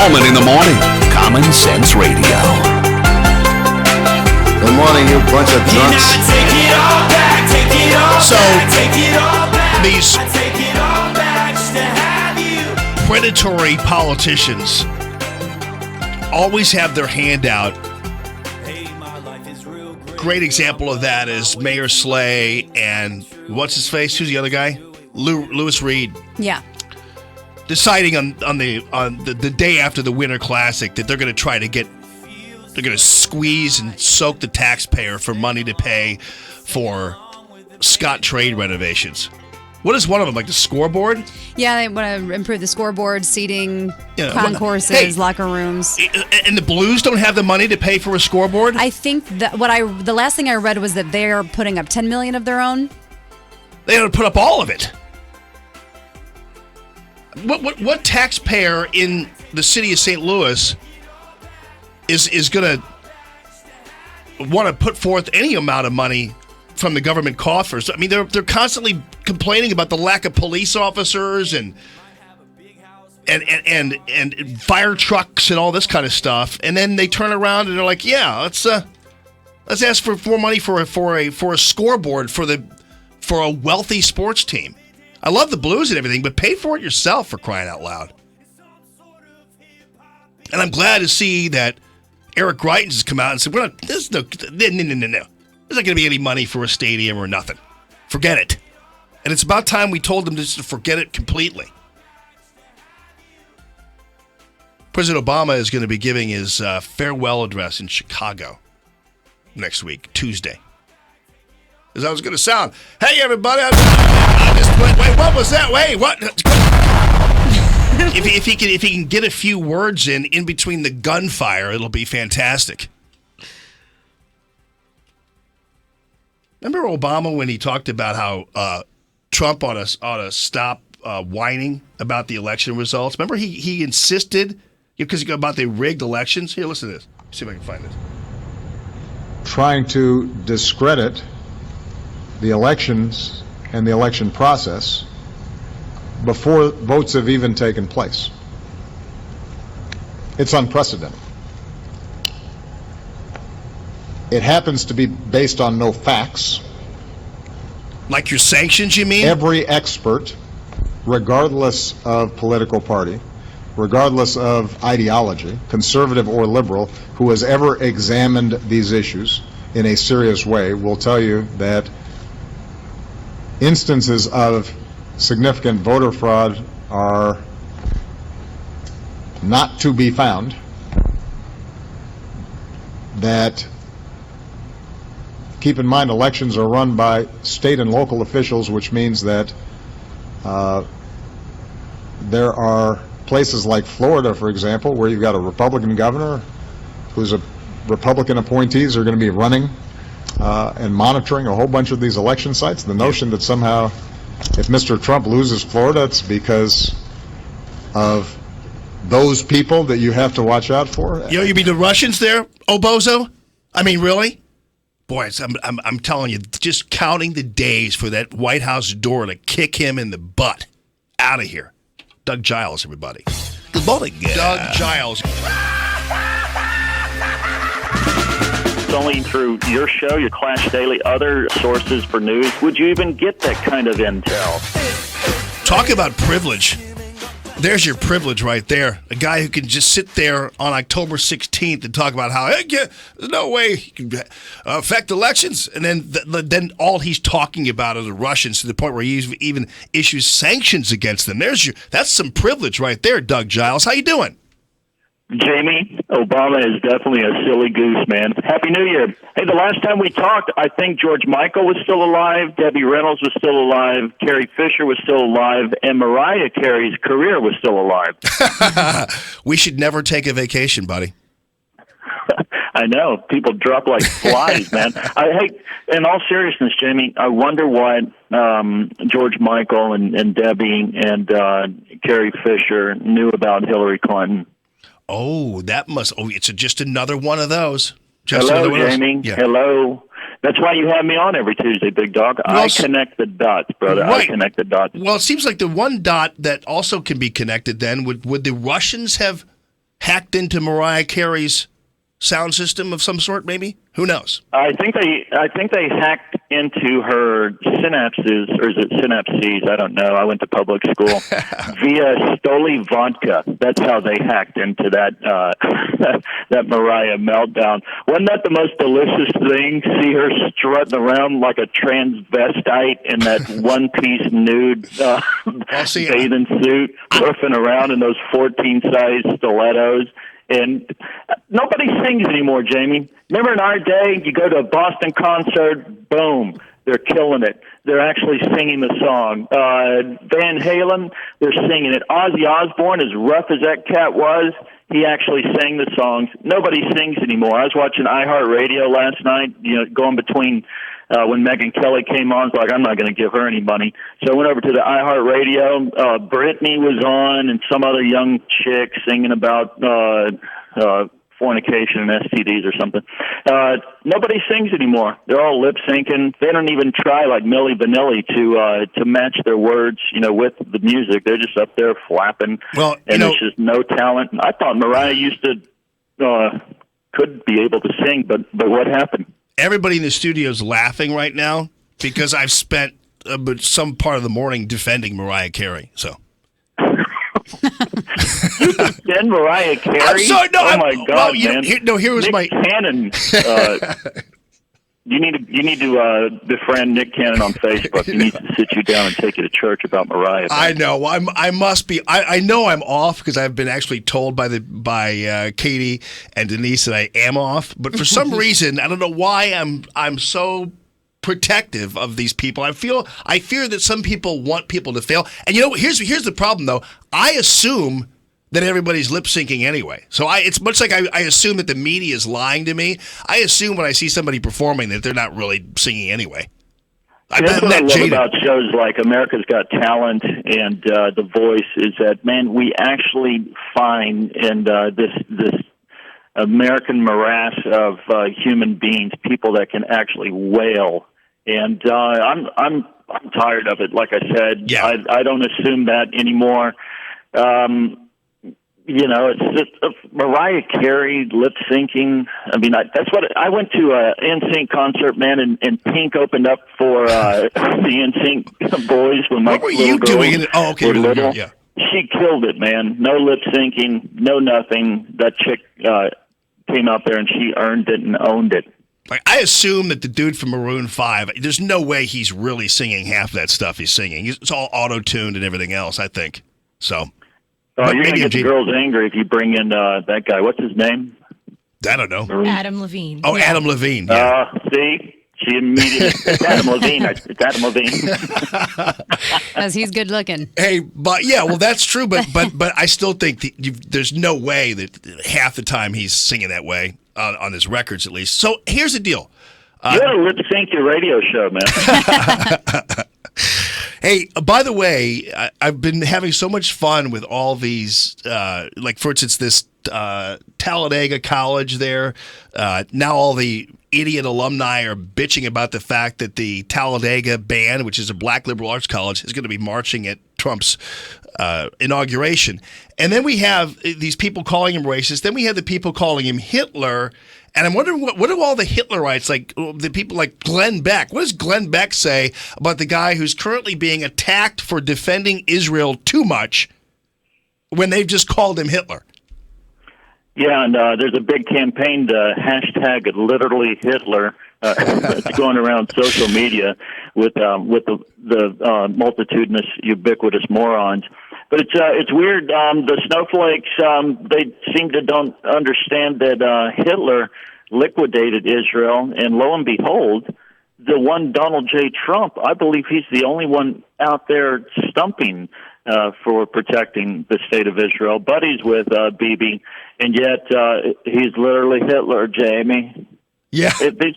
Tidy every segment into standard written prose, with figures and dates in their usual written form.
Allman in the morning. Common Sense Radio. Good morning, you bunch of drunks. So, these predatory politicians always have their hand out. Great example of that is Mayor Slay and what's his face? Who's the other guy? Lewis Reed. Yeah. Deciding on the day after the Winter Classic that they're going to squeeze and soak the taxpayer for money to pay for Scott trade renovations. What is one of them, like the scoreboard? Yeah, they want to improve the scoreboard, seating, concourses, locker rooms. And the Blues don't have the money to pay for a scoreboard? I think that the last thing I read was that they're putting up $10 million of their own. They ought to put up all of it. What taxpayer in the city of St. Louis is going to want to put forth any amount of money from the government coffers? I mean, they're constantly complaining about the lack of police officers and fire trucks and all this kind of stuff, and then they turn around and they're like, "Yeah, let's ask for more money for a scoreboard for a wealthy sports team." I love the Blues and everything, but pay for it yourself, for crying out loud. And I'm glad to see that Eric Greitens has come out and said, there's no. There's not going to be any money for a stadium or nothing. Forget it. And it's about time we told them just to forget it completely. President Obama is going to be giving his farewell address in Chicago next week, Tuesday. As I was going to sound. Hey, everybody. Wait, what was that? Wait, what? if he can get a few words in between the gunfire, it'll be fantastic. Remember Obama when he talked about how Trump ought to stop whining about the election results? Remember he insisted because about the rigged elections? Here, listen to this. See if I can find this. Trying to discredit the elections and the election process before votes have even taken place. It's unprecedented. It happens to be based on no facts. Like your sanctions, you mean? Every expert, regardless of political party, regardless of ideology, conservative or liberal, who has ever examined these issues in a serious way will tell you that instances of significant voter fraud are not to be found, that keep in mind elections are run by state and local officials, which means that there are places like Florida, for example, where you've got a Republican governor who's a Republican appointees are going to be running and monitoring a whole bunch of these election sites. The notion that somehow if Mr. Trump loses Florida, it's because of those people that you have to watch out for. You mean the Russians there, Obozo? I mean, really? Boy, I'm telling you, just counting the days for that White House door to kick him in the butt. Out of here. Doug Giles, everybody. Good morning. Doug Giles. It's only through your show, your Clash Daily, other sources for news, would you even get that kind of intel? Talk about privilege. There's your privilege right there. A guy who can just sit there on October 16th and talk about how there's no way he can affect elections. And then all he's talking about are the Russians to the point where he even issues sanctions against them. That's some privilege right there, Doug Giles. How you doing? Jamie, Obama is definitely a silly goose, man. Happy New Year. Hey, the last time we talked, I think George Michael was still alive, Debbie Reynolds was still alive, Carrie Fisher was still alive, and Mariah Carey's career was still alive. We should never take a vacation, buddy. I know. People drop like flies, man. Hey, in all seriousness, Jamie, I wonder what George Michael and Debbie and Carrie Fisher knew about Hillary Clinton. Oh, it's just another one of those. Hello, Jamie. Yeah. Hello. That's why you have me on every Tuesday, big dog. I connect the dots, brother. Right. I connect the dots. Well, it seems like the one dot that also can be connected then, would the Russians have hacked into Mariah Carey's sound system of some sort, maybe? Who knows? I think they hacked into her synapses, or is it synapses? I don't know. I went to public school via Stoli vodka. That's how they hacked into that that Mariah meltdown. Wasn't that the most delicious thing? See her strutting around like a transvestite in that one-piece nude bathing suit, surfing around in those 14-size stilettos. And nobody sings anymore, Jamie. Remember in our day, you go to a Boston concert, boom, they're killing it. They're actually singing the song. Van Halen, they're singing it. Ozzy Osbourne, as rough as that cat was, he actually sang the songs. Nobody sings anymore. I was watching iHeartRadio last night, going between when Megyn Kelly came on. It's like, I'm not going to give her any money. So I went over to the iHeartRadio. Britney was on and some other young chick singing about fornication and STDs or something. Nobody sings anymore. They're all lip syncing. They don't even try like Milli Vanilli to match their words, with the music. They're just up there flapping. Well, and there's just no talent. I thought Mariah used to could be able to sing, but what happened? Everybody in the studio is laughing right now because I've spent some part of the morning defending Mariah Carey. So. Then Mariah Carey. I'm sorry, no. Oh my God, man! Here was Nick Cannon. You need to befriend Nick Cannon on Facebook. He needs to sit you down and take you to church about Mariah. I know. I must be. I know I'm off because I've been actually told by Katie and Denise that I am off. But for some reason, I don't know why I'm so protective of these people. I fear that some people want people to fail. And here's the problem though. I assume that everybody's lip syncing anyway. So it's much like I assume that the media is lying to me. I assume when I see somebody performing that they're not really singing anyway. That's what I love about shows like America's Got Talent and The Voice is that, man, we actually find in this American morass of human beings people that can actually wail. And I'm tired of it. Like I said, yeah. I don't assume that anymore. It's just Mariah Carey lip syncing. I mean, that's what I went to a NSYNC concert, man, and Pink opened up for the NSYNC boys when what were you doing? Oh, okay, were little. Yeah. She killed it, man. No lip syncing, no nothing. That chick came out there and she earned it and owned it. Like, I assume that the dude from Maroon 5, there's no way he's really singing half that stuff he's singing. It's all auto-tuned and everything else, I think. So. Oh, you're going to get the girls angry if you bring in that guy. What's his name? I don't know. Adam Levine. Oh, yeah. Adam Levine. Yeah. See? She immediately, it's Adam Levine. It's Adam Levine. Because he's good looking. Hey, but yeah, well, that's true. But I still think there's no way that half the time he's singing that way on his records, at least. So here's the deal. You got to lip sync your radio show, man. Hey, by the way, I've been having so much fun with all these, like, for instance, this Talladega College there. Now all the idiot alumni are bitching about the fact that the Talladega band, which is a black liberal arts college, is going to be marching at Trump's inauguration. And then we have these people calling him racist. Then we have the people calling him Hitler. And I'm wondering, what do all the Hitlerites, like the people like Glenn Beck, what does Glenn Beck say about the guy who's currently being attacked for defending Israel too much when they've just called him Hitler? Yeah, and there's a big campaign to hashtag literally Hitler that's going around social media with the multitudinous, ubiquitous morons. But it's weird. The snowflakes, they seem to don't understand that Hitler liquidated Israel, and lo and behold, the one Donald J. Trump, I believe he's the only one out there stumping for protecting the state of Israel. Buddies with Bibi, and yet he's literally Hitler, Jamie. Yeah. These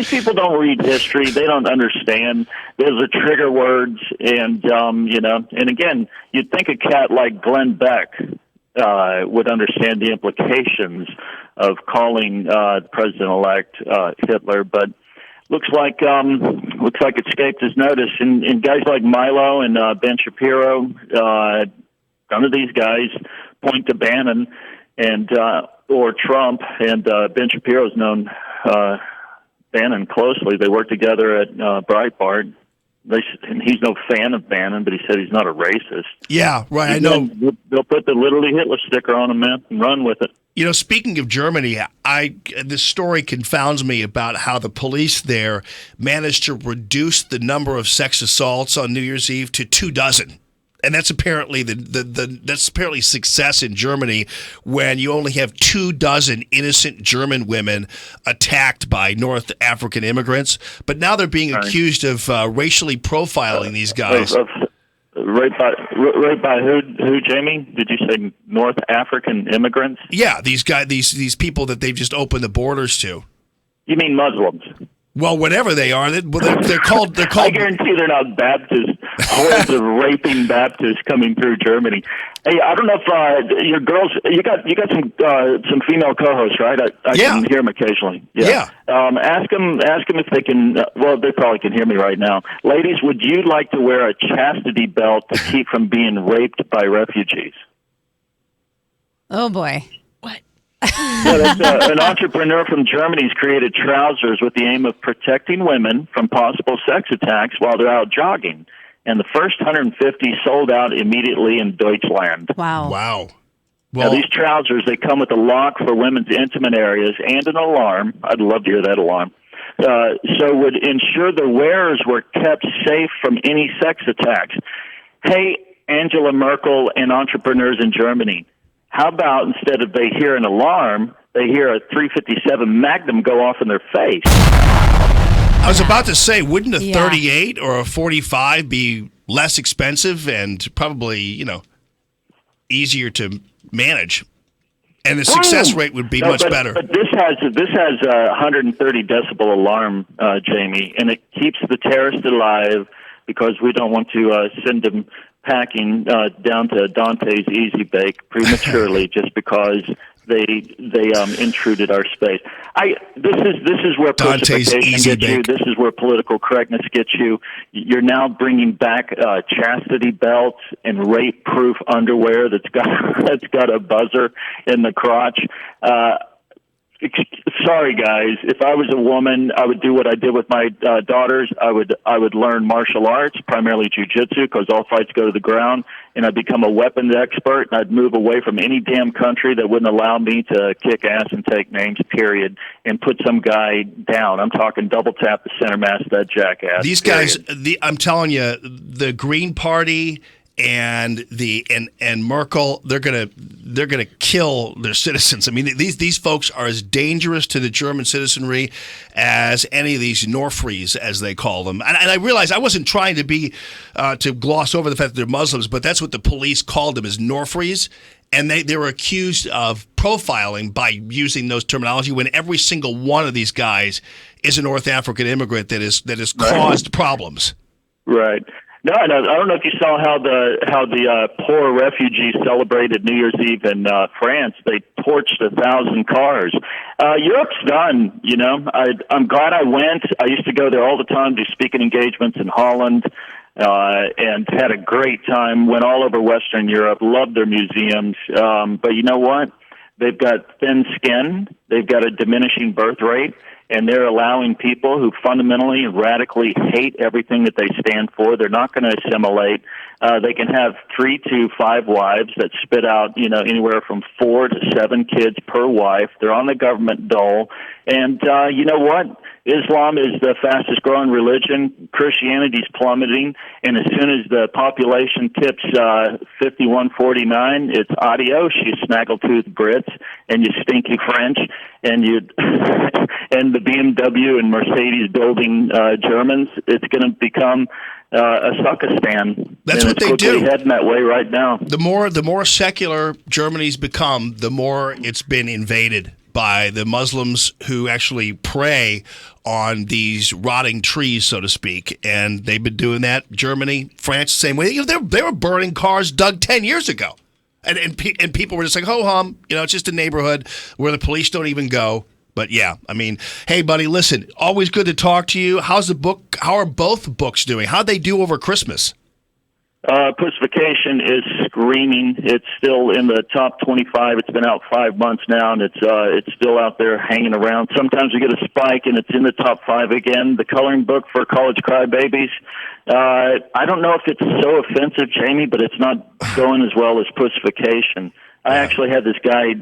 people don't read history. They don't understand. Those are trigger words, and and again, you'd think a cat like Glenn Beck would understand the implications of calling President-elect Hitler, but looks like it escaped his notice. And guys like Milo and Ben Shapiro, none of these guys point to Bannon and or Trump and Ben Shapiro's known Bannon closely. They worked together at Breitbart. And he's no fan of Bannon, but he said he's not a racist. Yeah, right. I know. They'll put the literally Hitler sticker on him, man, and run with it. You know, speaking of Germany, this story confounds me about how the police there managed to reduce the number of sex assaults on New Year's Eve to 24. And that's apparently that's apparently success in Germany when you only have 24 innocent German women attacked by North African immigrants. But now they're being accused of racially profiling these guys. Right by who, Jamie? Did you say North African immigrants? Yeah, these people that they've just opened the borders to. You mean Muslims? Well, whatever they are, they're called. I guarantee they're not Baptists. Hordes of raping Baptists coming through Germany. Hey, I don't know if your girls, you got some female co-hosts, right? I can hear them occasionally. Yeah. Ask them if they can. Well, they probably can hear me right now. Ladies, would you like to wear a chastity belt to keep from being raped by refugees? Oh boy. An entrepreneur from Germany has created trousers with the aim of protecting women from possible sex attacks while they're out jogging. And the first 150 sold out immediately in Deutschland. Wow. Well, now, these trousers, they come with a lock for women's intimate areas and an alarm. I'd love to hear that alarm. So would ensure the wearers were kept safe from any sex attacks. Hey, Angela Merkel and entrepreneurs in Germany, how about instead of they hear an alarm, they hear a .357 Magnum go off in their face? I was about to say, wouldn't a 38 or a 45 be less expensive and probably, easier to manage? And the success rate would be much better. But this has a 130 decibel alarm, Jamie, and it keeps the terrorist alive because we don't want to send them packing down to Dante's Easy Bake prematurely just because they intruded our space. This is where Dante's pussification gets you. This is where political correctness gets you. You're now bringing back chastity belts and rape-proof underwear that's got a buzzer in the crotch. Sorry, guys. If I was a woman, I would do what I did with my daughters. I would learn martial arts, primarily jiu-jitsu, because all fights go to the ground, and I'd become a weapons expert, and I'd move away from any damn country that wouldn't allow me to kick ass and take names, period, and put some guy down. I'm talking double tap the center mass of that jackass. These guys, I'm telling you, the Green Party and Merkel, they're gonna kill their citizens. I mean, these folks are as dangerous to the German citizenry as any of these Norfries, as they call them. And I realize I wasn't trying to gloss over the fact that they're Muslims, but that's what the police called them, as Norfries. And they were accused of profiling by using those terminology when every single one of these guys is a North African immigrant that has caused problems. Right. No, I don't know if you saw how the poor refugees celebrated New Year's Eve in France. They torched 1,000 cars. Europe's done. I'm glad I went. I used to go there all the time, do speaking engagements in Holland, and had a great time. Went all over Western Europe. Loved their museums. But you know what? They've got thin skin. They've got a diminishing birth rate. And they're allowing people who fundamentally and radically hate everything that they stand for. They're not going to assimilate. They can have 3 to 5 wives that spit out, anywhere from 4 to 7 kids per wife. They're on the government dole. And you know what? Islam is the fastest growing religion. Christianity's plummeting. And as soon as the population tips 51-49, it's adios, you snaggletooth Brits and you stinky French and you and the BMW and Mercedes building Germans. It's going to become a suckistan. That's what they do. It's heading that way right now. The more secular Germany's become, the more it's been invaded by the Muslims who actually prey on these rotting trees, so to speak. And they've been doing that. Germany, France, the same way. They were burning cars dug 10 years ago. And people were just like, ho-hum, it's just a neighborhood where the police don't even go. But yeah, I mean, hey, buddy, listen, always good to talk to you. How are both books doing? How'd they do over Christmas? Pussification is screaming. It's still in the top 25. It's been out 5 months now, and it's still out there hanging around. Sometimes we get a spike, and it's in the top 5 again. The coloring book for college crybabies. I don't know if it's so offensive, Jamie, but it's not going as well as Pussification. I actually had this guy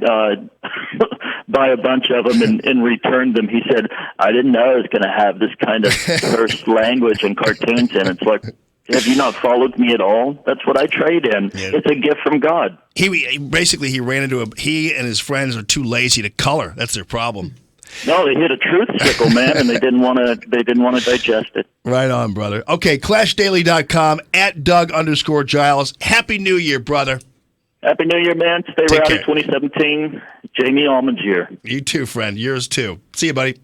buy a bunch of them and return them. He said, I didn't know I was going to have this kind of cursed language and cartoons in. It's like, have you not followed me at all? That's what I trade in. Yeah. It's a gift from God. He ran into he and his friends are too lazy to color. That's their problem. No, they hit a truth sickle, man, and they didn't want to digest it. Right on, brother. Okay, ClashDaily.com @Doug_Giles. Happy New Year, brother. Happy New Year, man. Stay rowdy 2017. Jamie Allman's year. You too, friend. Yours too. See you, buddy.